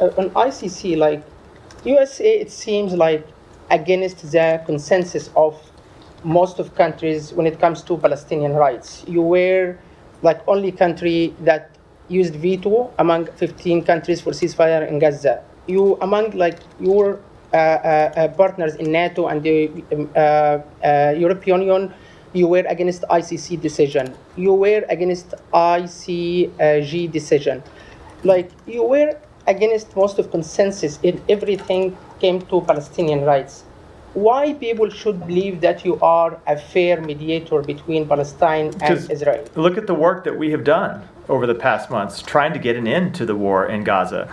on ICC, like USA, it seems like against the consensus of most of countries when it comes to Palestinian rights. You were like only country that used veto among 15 countries for ceasefire in Gaza. You among like your partners in NATO and the European Union, you were against ICC decision. You were against ICG decision. Like you were against most of consensus in everything came to Palestinian rights. Why people should believe that you are a fair mediator between Palestine and Israel? Look at the work that we have done over the past months trying to get an end to the war in Gaza.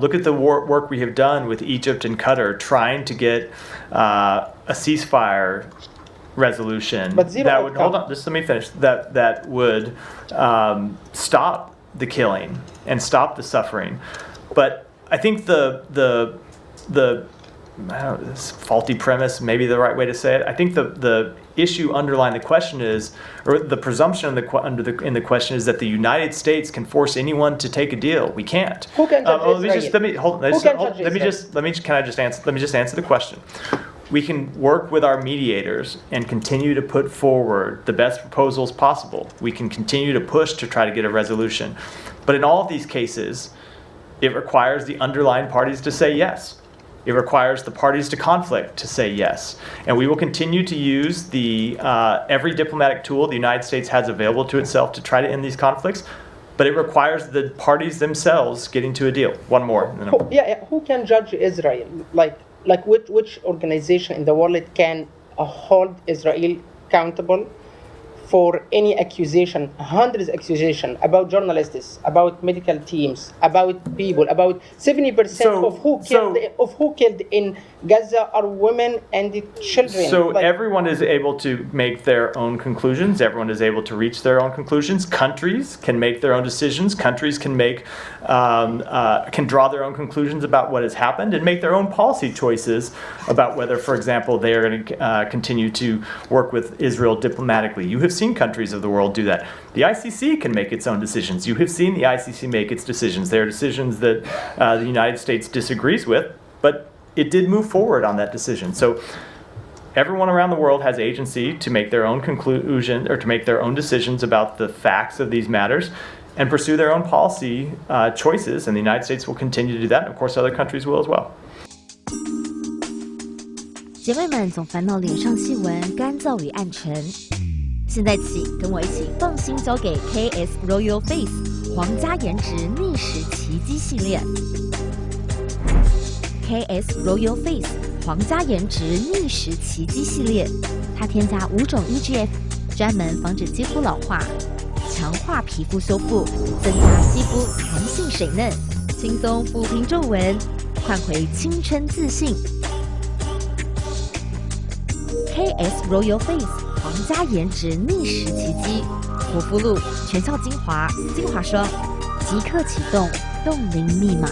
Look at the work we have done with Egypt and Qatar trying to get a ceasefire resolution that would hold on. Just let me finish. That would stop the killing and stop the suffering. But I think the I don't know, this faulty premise, maybe the right way to say it. I think the issue underlying the question is, or the presumption in the question is that the United States can force anyone to take a deal. We can't. Who can judge Israel? Can I just answer the question? We can work with our mediators and continue to put forward the best proposals possible. We can continue to push to try to get a resolution. But in all of these cases, it requires the underlying parties to say yes. It requires the parties to conflict to say yes. And we will continue to use the every diplomatic tool the United States has available to itself to try to end these conflicts. But it requires the parties themselves getting to a deal. One more. Who can judge Israel? Like which organization in the world can hold Israel accountable for any accusation, hundreds of accusations about journalists, about medical teams, about people, about 70% of who killed in Gaza are women and children. So everyone is able to make their own conclusions. Everyone is able to reach their own conclusions. Countries can make their own decisions. Countries can make can draw their own conclusions about what has happened and make their own policy choices about whether, for example, they are going to continue to work with Israel diplomatically. You have seen countries of the world do that. The ICC can make its own decisions. You have seen the ICC make its decisions. There are decisions that the United States disagrees with, but it did move forward on that decision. So everyone around the world has agency to make their own conclusion or to make their own decisions about the facts of these matters and pursue their own policy choices, and the United States will continue to do that, and of course other countries will as well. 姐妹们总烦恼脸上细纹干燥与暗沉，现在起跟我一起放心交给 KS Royal Face 皇家颜值逆时奇迹系列。KS Royal Face 皇家颜值逆时奇迹系列，它添加5种 EGF， 专门防止肌肤老化，强化皮肤修复，增加肌肤弹性水嫩，轻松抚平皱纹，换回青春自信。KS Royal Face 皇家颜值逆时奇迹，护肤露、全效精华、精华霜，即刻启动冻龄密码。